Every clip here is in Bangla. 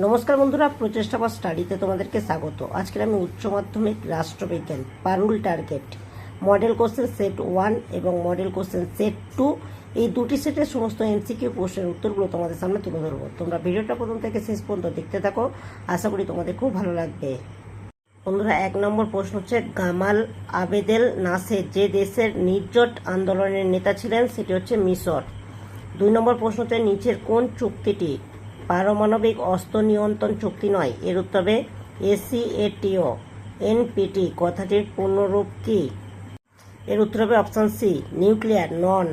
নমস্কার বন্ধুরা, প্রচেষ্টা বা স্টাডিতে তোমাদেরকে স্বাগত। আজকে আমি উচ্চ মাধ্যমিক রাষ্ট্রবিজ্ঞান পারুল টার্গেট মডেল কোশ্চেন সেট 1 এবং মডেল কোশ্চেন সেট 2 এই দুটি সেটের সমস্ত এমসিকিউ প্রশ্নের উত্তরগুলো তোমাদের সামনে তুলে ধরবো। তোমরা ভিডিওটা প্রথম থেকে শেষ পর্যন্ত দেখতে থাকো, আশা করি তোমাদের খুব ভালো লাগবে। বন্ধুরা, 1 নম্বর প্রশ্ন হচ্ছে, গামাল আবেদেল নাসের যে দেশের নির্জট আন্দোলনের নেতা ছিলেন সেটি হচ্ছে মিশর। 2 নম্বর প্রশ্ন হচ্ছে, নিচের কোন চুক্তিটি পারমাণবিক অস্ত্র নিয়ন্ত্রণ চুক্তি নয়? এর উত্তর হবে এসিএটিও। এনপিটি কথাটির পূর্ণরূপ কি? এর উত্তর হবে অপশন সি, নিউক্লিয়ার নন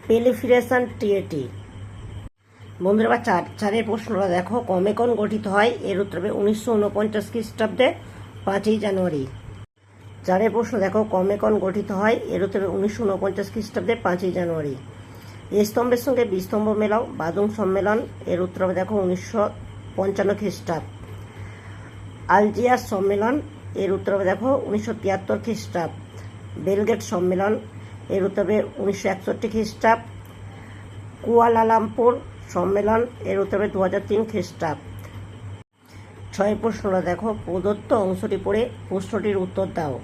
পেলিফিরেশন ট্রিটি। বন্ধুরা, বা চারের প্রশ্নটা দেখো, কমেকন গঠিত হয়? এর উত্তর হবে 1949 খ্রিস্টাব্দে 5ই জানুয়ারি। 4 প্রশ্ন দেখো, কমেকন গঠিত হয়? এর উত্তর হবে 1949 খ্রিস্টাব্দে 5ই জানুয়ারি। স্তম্ভের সঙ্গে বিস্তম্ভ মেলাও বাদুং সম্মেলন? এর উত্তর হবে দেখো 1955 খ্রিস্টাব্দ। আলজিয়াস সম্মেলন? এর উত্তর হবে দেখো 1973 খ্রিস্টাব্দ। বেলগেট সম্মেলন? এর উত্তর হবে 1961 খ্রিস্টাব্দ। কুয়ালালামপুর সম্মেলন? এর উত্তর হবে 2003 খ্রিস্টাব্দ। 6 প্রশ্নটা দেখো, প্রদত্ত অংশটি পড়ে প্রশ্নটির উত্তর দাও।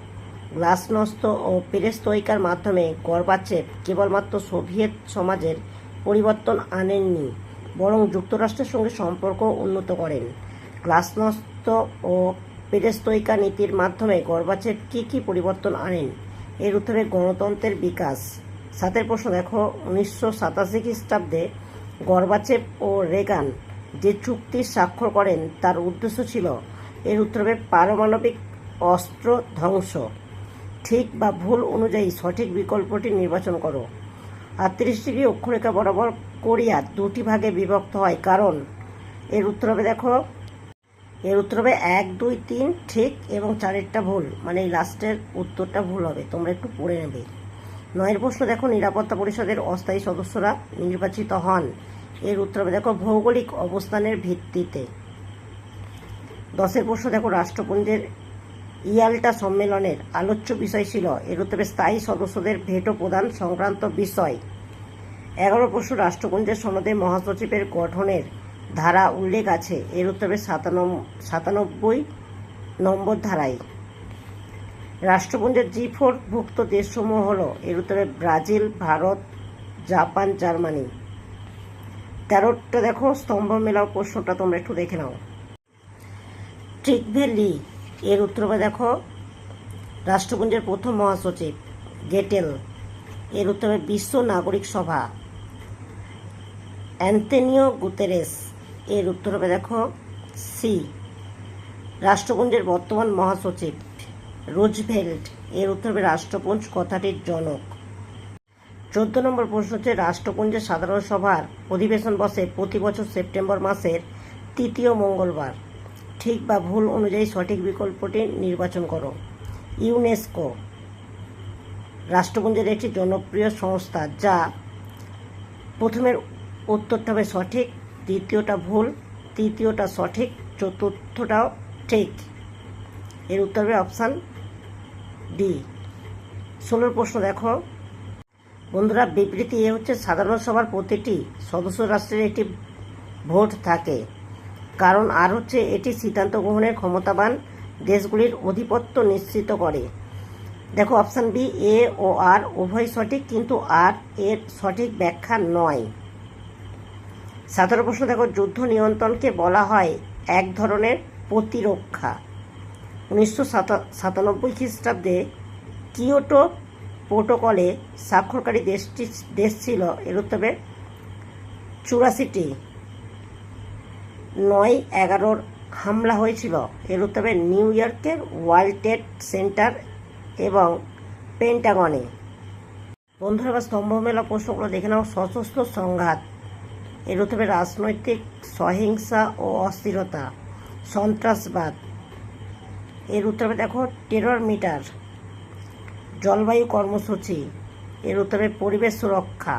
গ্লাসনস্ত ও পেরেস্ত্রয়িকার মাধ্যমে গর্বাচেভ কেবলমাত্র সোভিয়েত সমাজের পরিবর্তন আনেননি, বরং যুক্তরাষ্ট্রের সঙ্গে সম্পর্ক উন্নত করেন। গ্লাসনস্ত ও পেরেস্ত্রয়িকা নীতির মাধ্যমে গর্বাচেভ কী কী পরিবর্তন আনেন? এর উত্তরে গণতন্ত্রের বিকাশ। 7 প্রশ্ন দেখো, 1987 খ্রিস্টাব্দে গর্বাচেভ ও রেগান যে চুক্তি স্বাক্ষর করেন তার উদ্দেশ্য ছিল? এর উত্তর হবে পারমাণবিক অস্ত্র ধ্বংস। ঠিক বা ভুল অনুযায়ী সঠিক বিকল্পটি নির্বাচন করো। 38 ডিগ্রি অক্ষরেখা বরাবর কোরিয়া দুটি ভাগে বিভক্ত হয় কারণ? এর উত্তর হবে দেখো, এর উত্তর হবে 1, 2, 3 ঠিক এবং 4টা ভুল, মানে এই লাস্টের উত্তরটা ভুল হবে, তোমরা একটু পড়ে নেবে। 9 প্রশ্ন দেখো, নিরাপত্তা পরিষদের অস্থায়ী সদস্যরা নির্বাচিত হন? এর উত্তর হবে দেখো ভৌগোলিক অবস্থানের ভিত্তিতে। 10 প্রশ্ন দেখো, রাষ্ট্রপুঞ্জের ইয়াল্টা সম্মেলনের আলোচ্য বিষয় ছিল? এর উত্তরে স্থায়ী সদস্যদের ভেটো প্রদান সংক্রান্ত বিষয়। 11 প্রশ্ন, রাষ্ট্রপুঞ্জের সনদে মহাসচিবের গঠনের ধারা উল্লেখ আছে? এর উত্তরে 97 নম্বর ধারায়। রাষ্ট্রপুঞ্জের G4 ভুক্ত দেশসমূহ হল? এর উত্তরে ব্রাজিল, ভারত, জাপান, জার্মানি। 13টা দেখো, স্তম্ভ মেলাও প্রশ্নটা তোমরা একটু দেখে নাও। ট্রিকভেলি এর উত্তর হবে দেখো রাষ্ট্রপুঞ্জের প্রথম মহাসচিব গেটেল। এর উত্তর হবে বিশ্ব নাগরিক সভা। Antonio Guterres. এর উত্তর হবে দেখো সি। রাষ্ট্রপুঞ্জের বর্তমান মহাসচিব রুজভেল্ট। এর উত্তর হবে রাষ্ট্রপুঞ্জ কথাটির জনক। 14 নম্বর প্রশ্ন হচ্ছে, রাষ্ট্রপুঞ্জের সাধারণ সভার অধিবেশন বসে প্রতি বছর সেপ্টেম্বর মাসের 3য় মঙ্গলবার। ঠিক বা ভুল অনুযায়ী সঠিক বিকল্পটি নির্বাচন করো। ইউনেস্কো রাষ্ট্রপুঞ্জের একটি জনপ্রিয় সংস্থা, যা প্রথমের উত্তরটা হবে সঠিক, দ্বিতীয়টা ভুল, তৃতীয়টা সঠিক, চতুর্থটাও ঠিক। এর উত্তর হবে অপশান ডি। 16 প্রশ্ন দেখো বন্ধুরা, বিবৃতি এ হচ্ছে, সাধারণ সভার প্রতিটি সদস্য রাষ্ট্রের একটি ভোট থাকে, কারণ আর হচ্ছে এটি সিদ্ধান্ত গ্রহণের ক্ষমতাবান দেশগুলির আধিপত্য নিশ্চিত করে। দেখো অপশান বি, এ ও আর উভয় সঠিক, কিন্তু আর এর সঠিক ব্যাখ্যা নয়। 17 প্রশ্ন দেখো, যুদ্ধ নিয়ন্ত্রণকে বলা হয় এক ধরনের প্রতিরক্ষা। 1997 খ্রিস্টাব্দে কিয়োটো প্রোটোকলে স্বাক্ষরকারী দেশ ছিল? এর উত্তর হবে 84টি। 9/11 হামলা হয়েছিল? এর উত্তর হবে নিউ ইয়র্কের ওয়ার্ল্ড ট্রেড সেন্টার এবং পেন্টাগনে। বন্ধুরা, এবার স্তম্ভ মেলা প্রশ্নগুলো দেখে নাও। সশস্ত্র সংঘাত? এর উত্তর হবে রাজনৈতিক সহিংসা ও অস্থিরতা। সন্ত্রাসবাদ? এর উত্তর হবে দেখো টেরর মিটার। জলবায়ু কর্মসূচি? এর উত্তর হবে পরিবেশ সুরক্ষা।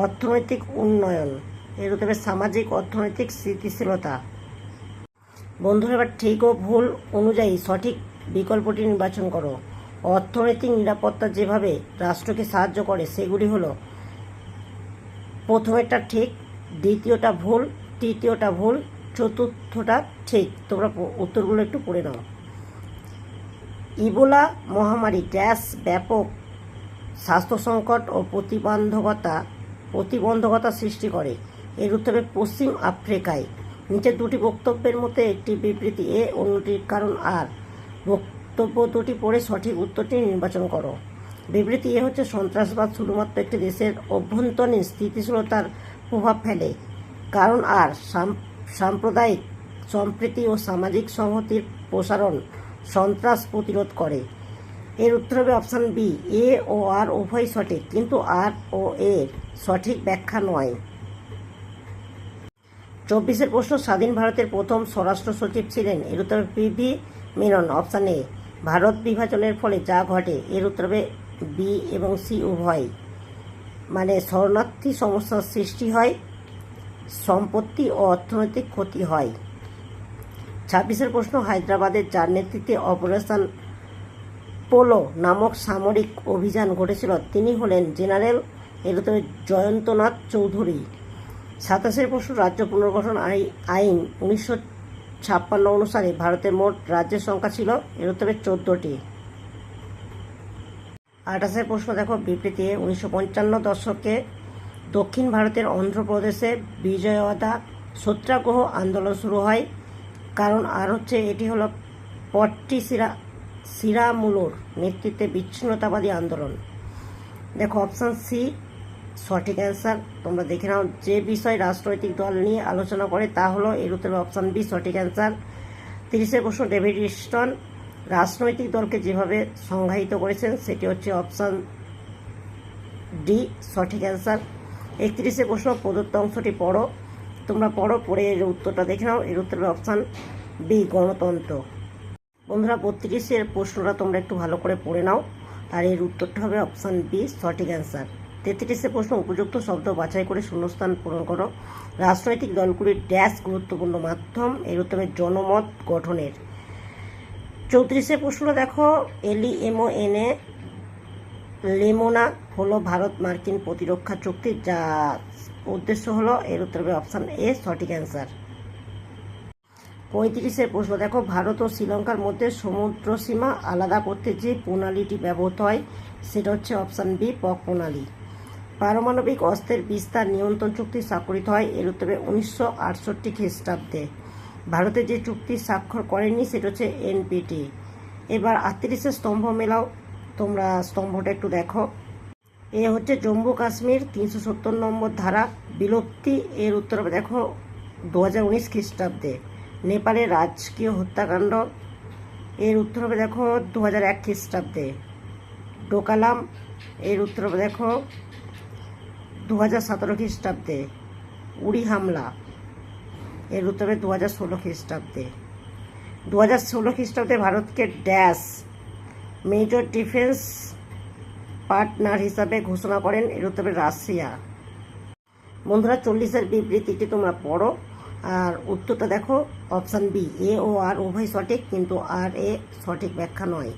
অর্থনৈতিক উন্নয়ন? এর উত্তর হবে সামাজিক অর্থনৈতিক স্থিতিশীলতা। বন্ধুরা, এবার ঠিক ও ভুল অনুযায়ী সঠিক বিকল্পটি নির্বাচন করো। অর্থনৈতিক নিরাপত্তা যেভাবে রাষ্ট্রকে সাহায্য করে সেগুলি হলো: প্রথমেরটা ঠিক, দ্বিতীয়টা ভুল, তৃতীয়টা ভুল, চতুর্থটা ঠিক। তোমরা উত্তরগুলো একটু পড়ে নাও। ইবোলা মহামারী ড্যাশ ব্যাপক স্বাস্থ্য সংকট ও প্রতিবন্ধকতা সৃষ্টি করে। এর উত্তরে পশ্চিম আফ্রিকায়। নিচের দুটি বক্তব্যের মধ্যে একটি বিবৃতি এ, অন্যটির কারণ আর। বক্তব্য দুটি পড়ে সঠিক উত্তরটি নির্বাচন করো। বিবৃতি এ হচ্ছে সন্ত্রাসবাদ শুধুমাত্র একটি দেশের অভ্যন্তরীণ স্থিতিশীলতার প্রভাব ফেলে। কারণ আর সাম্প্রদায়িক সম্প্রীতি ও সামাজিক সংহতির প্রসারণ সন্ত্রাস প্রতিরোধ করে। এর উত্তর হবে অপশান বি, এ ও আর উভয় সঠিক, কিন্তু আর ও এর সঠিক ব্যাখ্যা নয়। 24 প্রশ্ন, স্বাধীন ভারতের প্রথম স্বরাষ্ট্র সচিব ছিলেন? এর উত্তর PV. Menon. Option A, Bharat বিভাজনের ফলে যা ঘটে। এর উত্তর হবে বি এবং সি উভয়। মানে শরণার্থী সমস্যার সৃষ্টি হয়, সম্পত্তি ও অর্থনৈতিক ক্ষতি হয়। 26 প্রশ্ন, হায়দ্রাবাদের যার নেতৃত্বে অপারেশন পোলো নামক সামরিক অভিযান ঘটেছিল তিনি হলেন জেনারেল। এর উত্তরে জয়ন্তনাথ চৌধুরী। 27 প্রশ্ন, রাজ্য পুনর্গঠন আইন 1956 অনুসারে ভারতের মোট রাজ্যের সংখ্যা ছিল? এর উত্তরে 14টি। 28 প্রশ্ন দেখো, বিবৃতি 1955 দশকে দক্ষিণ ভারতের অন্ধ্রপ্রদেশে বিজয়ওয়াদা সত্যাগ্রহ আন্দোলন শুরু হয়। কারণ আর হচ্ছে এটি হলো পট্টি শ্রীরামুলুর নেতৃত্বে বিচ্ছিন্নতাবাদী আন্দোলন। দেখো অপশান সি সঠিক অ্যান্সার। তোমরা দেখে নাও, যে বিষয় রাজনৈতিক দল নিয়ে আলোচনা করে তা হলো। এর উত্তরে অপশান বি সঠিক অ্যান্সার। 30 প্রশ্ন, ডেভিড ইস্টন রাজনৈতিক দলকে যেভাবে সংজ্ঞায়িত করেছেন সেটি হচ্ছে অপশান ডি সঠিক অ্যান্সার। 31 প্রশ্ন, প্রদত্ত অংশটি পড়ো। তোমরা পড়ে এর উত্তরটা দেখে নাও। এর উত্তরে অপশান বি গণতন্ত্র। বন্ধুরা 32 প্রশ্নটা তোমরা একটু ভালো করে পড়ে নাও, আর এর উত্তরটা হবে অপশান বি সঠিক অ্যান্সার। 33 প্রশ্ন, উপযুক্ত শব্দ বাছাই করে শূন্যস্থান পূরণ করো। রাজনৈতিক দলগুলির ড্যাশ গুরুত্বপূর্ণ মাধ্যম। এর উত্তরে জনমত গঠনের। 34 প্রশ্ন দেখো, LEMONA লেমোনা হলো ভারত মার্কিন প্রতিরক্ষা চুক্তি যা উদ্দেশ্য হলো। এর উত্তর হবে অপশান এ সঠিক অ্যান্সার। 35 প্রশ্ন দেখো, ভারত ও শ্রীলঙ্কার মধ্যে সমুদ্র সীমা আলাদা করতে যে প্রণালীটি ব্যবহৃত হয় সেটা হচ্ছে অপশান বি পক প্রণালী। পারমাণবিক অস্ত্রের বিস্তার নিয়ন্ত্রণ চুক্তি স্বাক্ষরিত হয়? এর উত্তরে 1968 খ্রিস্টাব্দে। ভারতে যে চুক্তি স্বাক্ষর করেনি সেটা হচ্ছে NPT। এবার 38 স্তম্ভ মেলাও। তোমরা স্তম্ভটা একটু দেখো। এ হচ্ছে জম্মু কাশ্মীর 370 নম্বর ধারা বিলুপ্তি। এর উত্তর হবে দেখো 2019 খ্রিস্টাব্দে। নেপালের রাজকীয় হত্যাকাণ্ড। এর উত্তর হবে দেখো 2001 খ্রিস্টাব্দে। ডোকালাম। এর উত্তর হবে দেখো 2017 খ্রিস্টাব্দে। উড়ি হামলা। এর উত্তর হবে 2016 খ্রিস্টাব্দে। 2016 খ্রিস্টাব্দে ভারতকে ড্যাশ মেজর ডিফেন্স পার্টনার হিসাবে ঘোষণা করেন? এর উত্তর হবে রাশিয়া। বন্ধুরা 40 বিবৃতিটি তোমরা পড়ো, আর উত্তরটা দেখো অপশান বি, এ ও আর উভয় সঠিক, কিন্তু আর এ সঠিক ব্যাখ্যা নয়।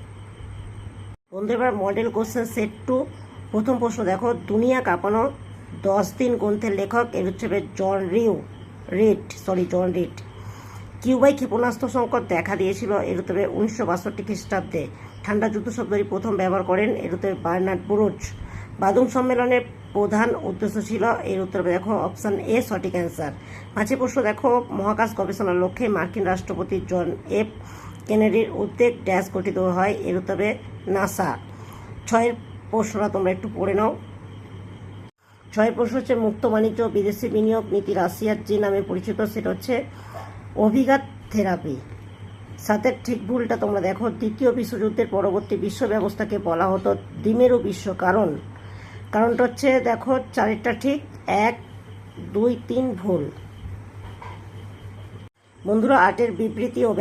বন্ধু এবার মডেল কোশ্চেন সেট 2। প্রথম প্রশ্ন দেখো, দুনিয়া কাঁপানো 10 দিন গ্রন্থের লেখক? এর হচ্ছে জন রিড। কিউবায় ক্ষেপণাস্ত্র সংকট দেখা দিয়েছিল? এর উত্তরে 1962 খ্রিস্টাব্দে। ঠান্ডা যুদ্ধ শব্দটি প্রথম ব্যবহার করেন? এর উত্তরে বার্নার্ড বুরুচ। বাদুং সম্মেলনের প্রধান উদ্দেশ্য ছিল? এর উত্তর দেখো অপশান এ সঠিক অ্যান্সার। 5 প্রশ্ন দেখো, মহাকাশ গবেষণার লক্ষ্যে মার্কিন রাষ্ট্রপতি জন এফ কেনেডির উদ্যোগ ড্যাশ গঠিত হয়? এর উত্তরে নাসা। 6 প্রশ্নটা তোমরা একটু পড়ে নাও। 6 প্রশ্ন হচ্ছে, মুক্ত বাণিজ্য বিদেশি বিনিয়োগ নীতি রাশিয়ার যে নামে পরিচিত সেটা হচ্ছে অভিঘাত থেরাপি। 7 ঠিক ভুলটা তোমরা দেখো, দ্বিতীয় বিশ্বযুদ্ধের পরবর্তী বিশ্ব ব্যবস্থাকে বলা হতো দ্বিমেরু বিশ্ব। কারণটা হচ্ছে দেখো 4টা ঠিক, 1, 2, 3 ভুল। বন্ধুরা 8 বিবৃতি ও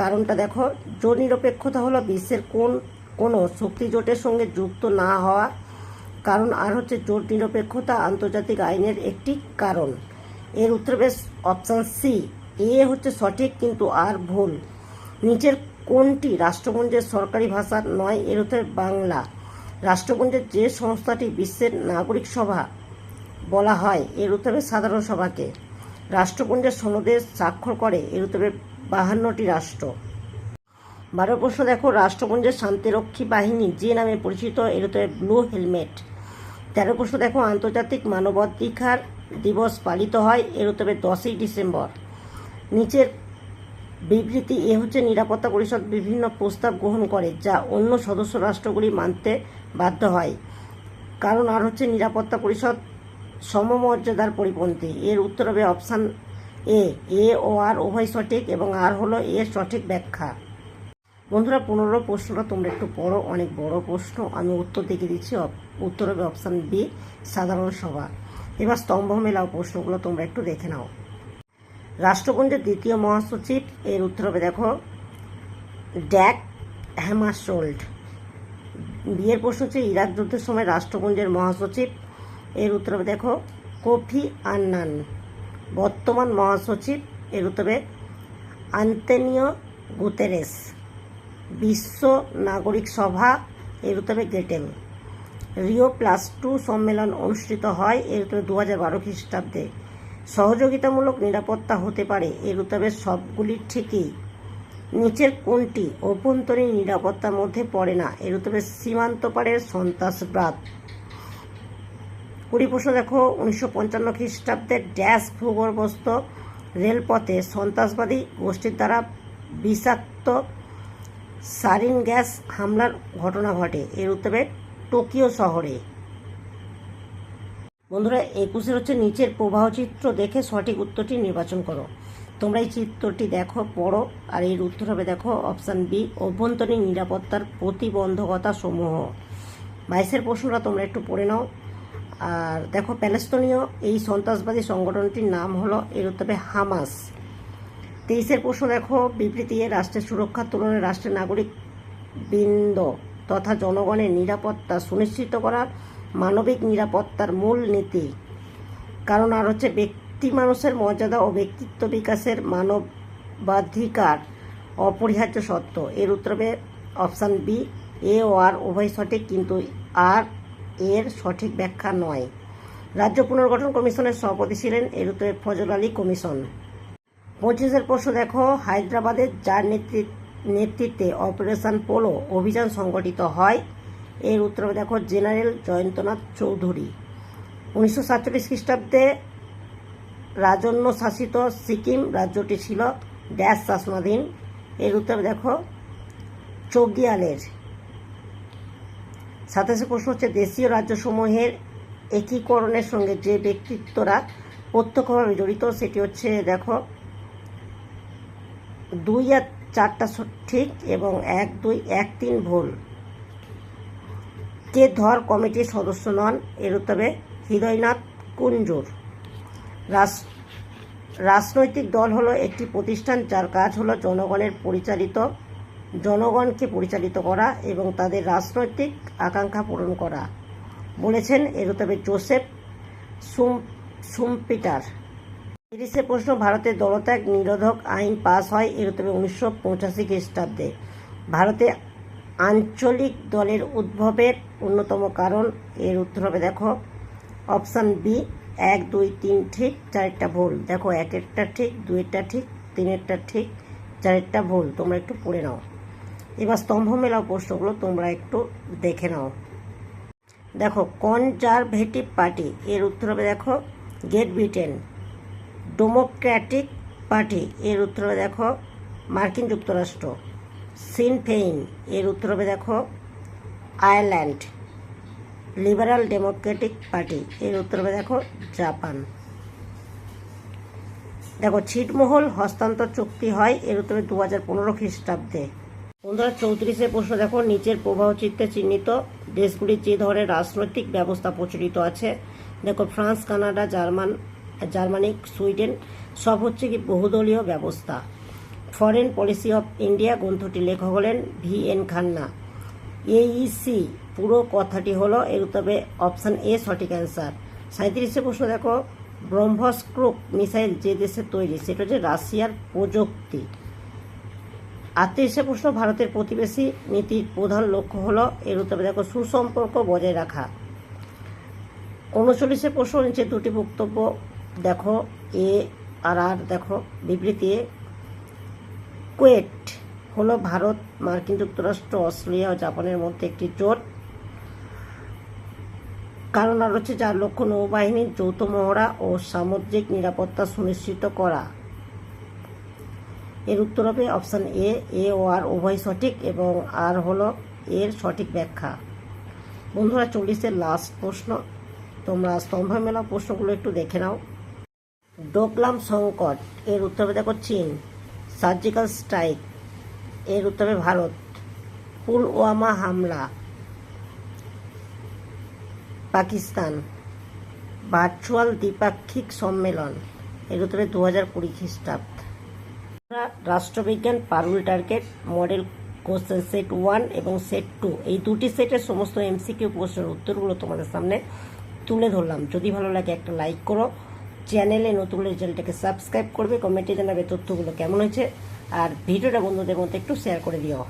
কারণটা দেখো, জোট নিরপেক্ষতা হলো বিশ্বের কোনো শক্তি জোটের সঙ্গে যুক্ত না হওয়া। কারণ আর হচ্ছে জোট নিরপেক্ষতা আন্তর্জাতিক আইনের একটি কারণ। এর উত্তর বেশ অপশান সি, এ হচ্ছে সঠিক কিন্তু আর ভুল। নিচের কোনটি রাষ্ট্রপুঞ্জের সরকারি ভাষা নয়? এর উত্তরে বাংলা। রাষ্ট্রপুঞ্জের যে সংস্থাটি বিশ্বের নাগরিক সভা বলা হয়? এর উত্তরে সাধারণ সভাকে। রাষ্ট্রপুঞ্জের সনদে স্বাক্ষর করে এর উত্তরে 52টি রাষ্ট্র। 12 প্রশ্ন দেখো, রাষ্ট্রপুঞ্জের শান্তিরক্ষী বাহিনী যে নামে পরিচিত এর উত্তরে ব্লু হেলমেট। 13 প্রশ্ন দেখো, আন্তর্জাতিক মানবাধিকার দিবস পালিত হয় এর উত্তরে 10ই ডিসেম্বর। নিচের বিবৃতি এ হচ্ছে নিরাপত্তা পরিষদ বিভিন্ন প্রস্তাব গ্রহণ করে যা অন্য সদস্য রাষ্ট্রগুলি মানতে বাধ্য হয়। কারণ আর হচ্ছে নিরাপত্তা পরিষদ সমমর্যাদার পরিপন্থী। এর উত্তর হবে অপশান এ ও আর উভয় সঠিক এবং আর হলো এর সঠিক ব্যাখ্যা। বন্ধুরা 15 প্রশ্নটা তোমরা একটু পড়ো, অনেক বড় প্রশ্ন, আমি উত্তর দেখে দিচ্ছি। উত্তর হবে অপশান বি সাধারণ সভা। এবার স্তম্ভ মেলাও প্রশ্নগুলো তোমরা একটু দেখে নাও। রাষ্ট্রপুঞ্জের দ্বিতীয় মহাসচিব এর উত্তর হবে দেখো ড্যাগ হ্যামারশোল্ড। বিয়ের প্রশ্ন হচ্ছে ইরাক যুদ্ধের সময় রাষ্ট্রপুঞ্জের মহাসচিব এর উত্তর হবে দেখো কোফি আন্নান। বর্তমান মহাসচিব এর উত্তর হবে আন্তোনিও গুতেরেস। বিশ্ব নাগরিক সভা এর উত্তর হবে গেটেল। রিও+2 সম্মেলন অনুষ্ঠিত হয় এর উত্তরে 2012 খ্রিস্টাব্দে। সহযোগিতামূলক নিরাপত্তা হতে পারে এর উত্তরে সবগুলি ঠিকই। নিচের কোনটি অভ্যন্তরীণ নিরাপত্তার মধ্যে পড়ে না এর উত্তরে সীমান্ত পারের সন্ত্রাসবাদ। 20 প্রশ্ন দেখো, 1955 খ্রিস্টাব্দে ড্যাশ ভূগর্ভস্থ রেলপথে সন্ত্রাসবাদী গোষ্ঠীর দ্বারা বিষাক্ত সারিন গ্যাস হামলার ঘটনা ঘটে এর উত্তরে টোকিও শহরে। বন্ধুরা 21 হচ্ছে নিচের প্রবাহ চিত্র দেখে সঠিক উত্তরটি নির্বাচন করো। তোমরা এই চিত্রটি দেখো, পড়ো, আর এর উত্তর হবে দেখো অপশান বি অভ্যন্তরীণ নিরাপত্তার প্রতিবন্ধকতা সমূহ। 22 প্রশ্নটা তোমরা একটু পড়ে নাও। আর দেখো প্যালেস্তিনীয় এই সন্ত্রাসবাদী সংগঠনটির নাম হলো এর উত্তর হবে হামাস। 23 প্রশ্ন দেখো, বিবৃতি রাষ্ট্রের সুরক্ষার তুলনায় রাষ্ট্রের নাগরিক বৃন্দ তথা জনগণের নিরাপত্তা সুনিশ্চিত করার মানবিক নিরাপত্তার মূল নীতি। কারণ আর হচ্ছে ব্যক্তি মানুষের মর্যাদা ও ব্যক্তিত্ব বিকাশের মানবাধিকার অপরিহার্য সত্য। এর উত্তর হবে অপশান বি এ ও আর উভয় সঠিক, কিন্তু আর এর সঠিক ব্যাখ্যা নয়। রাজ্য পুনর্গঠন কমিশনের সভাপতি ছিলেন এর উত্তরে ফজল আলী কমিশন। 25 প্রশ্ন দেখো, হায়দ্রাবাদের যার নেতৃত্বে অপারেশন পোলো অভিযান সংগঠিত হয় এর উত্তর দেখো জেনারেল জয়ন্তনাথ চৌধুরী। 1947 খ্রিস্টাব্দে রাজন্য শাসিত সিকিম রাজ্যটি ছিল ড্যাশ শাসনাধীন এর উত্তর দেখো চৌগিয়ালের। 27 প্রশ্ন হচ্ছে দেশীয় রাজ্যসমূহের একীকরণের সঙ্গে যে ব্যক্তিত্বরা প্রত্যক্ষভাবে জড়িত সেটি হচ্ছে দেখো 2 আর 4টা ঠিক এবং 1, 2, 1, 3 ভুল। কে ধর কমিটির সদস্য নন এর উত্তরে হৃদয়নাথ কুঞ্জুর। রাজনৈতিক দল হলো একটি প্রতিষ্ঠান যার কাজ হলো জনগণকে পরিচালিত করা এবং তাদের রাজনৈতিক আকাঙ্ক্ষা পূরণ করা বলেছেন এর উত্তরে জোসেফ শুম্পিটার। 30 প্রশ্ন, ভারতের দলত্যাগ নিরোধক আইন পাস হয় এর উত্তরে 1985 খ্রিস্টাব্দে। ভারতে আঞ্চলিক দলের উদ্ভবের অন্যতম কারণ এর উত্তর হবে দেখো অপশান বি 1, 2, 3 ঠিক, 4টা ভুল। দেখো 1টা ঠিক, 2টা ঠিক, 3টা ঠিক, 4টা ভুল। তোমরা একটু পড়ে নাও। এবার স্তম্ভ মেলাও প্রশ্নগুলো তোমরা একটু দেখে নাও। দেখো কনজারভেটিভ পার্টি এর উত্তর হবে দেখো গ্রেট ব্রিটেন। ডেমোক্র্যাটিক পার্টি এর উত্তর হবে দেখো মার্কিন যুক্তরাষ্ট্র। সিন ফেইন এর উত্তর হবে দেখো আয়ারল্যান্ড। লিবারাল ডেমোক্রেটিক পার্টি এর উত্তর হবে দেখো জাপান। দেখো ছিটমহল হস্তান্তর চুক্তি হয় এর উত্তরে 2015 খ্রিস্টাব্দে। 34 প্রশ্ন দেখো, নিচের প্রবাহ চিত্রে চিহ্নিত দেশগুলির যে ধরনের রাজনৈতিক ব্যবস্থা প্রচলিত আছে দেখো ফ্রান্স, কানাডা, জার্মানি, সুইডেন সব হচ্ছে কি বহুদলীয় ব্যবস্থা। ফরেন পলিসি অফ ইন্ডিয়া গ্রন্থটির লেখক হলেন VN খান্না। AEC পুরো কথাটি হলো এর উত্তরে অপশান এ সঠিক অ্যান্সার। 37 প্রশ্ন দেখো, ব্রহ্মস ক্রুক মিসাইল যে দেশে তৈরি সেটা হচ্ছে রাশিয়ার প্রযুক্তি। 38 প্রশ্ন, ভারতের প্রতিবেশী নীতির প্রধান লক্ষ্য হলো এর উত্তরে দেখো সুসম্পর্ক বজায় রাখা। 39 প্রশ্ন, নিচে দুটি বক্তব্য দেখো এ আর দেখো বিবৃতি, কুয়েট হলো ভারত, মার্কিন যুক্তরাষ্ট্র, অস্ট্রেলিয়া ও জাপানের মধ্যে একটি জোট। কারণ আর হচ্ছে যার লক্ষ্য নৌবাহিনীর যৌথ মহড়া ও সামুদ্রিক নিরাপত্তা সুনিশ্চিত করা। এর উত্তর হবে অপশান এ ও আর উভয় সঠিক এবং আর হলো এর সঠিক ব্যাখ্যা। বন্ধুরা 40-এর লাস্ট প্রশ্ন, তোমরা স্তম্ভ মেলা প্রশ্নগুলো একটু দেখে নাও। ডোকলাম সংকট, এর উত্তরে দেখো চীন। সার্জিক্যাল স্ট্রাইক, এর উত্তরে ভারত। পুলওয়ামা হামলা, পাকিস্তান। ভার্চুয়াল দ্বিপাক্ষিক সম্মেলন, এর উত্তরে 2020 খ্রিস্টাব্দ। রাষ্ট্রবিজ্ঞান পারুল টার্গেট মডেল কোশ্চেন সেট 1 এবং সেট 2, এই দুটি সেটের সমস্ত এমসিকিউ প্রশ্নের উত্তরগুলো তোমাদের সামনে তুলে ধরলাম। যদি ভালো লাগে একটা লাইক করো, চ্যানেলে নতুন হলে চ্যানেলটাকে সাবস্ক্রাইব করবে, কমেন্টে জানাবে তথ্যগুলো কেমন হয়েছে, আর ভিডিওটা বন্ধুদের মধ্যে একটু শেয়ার করে দিও।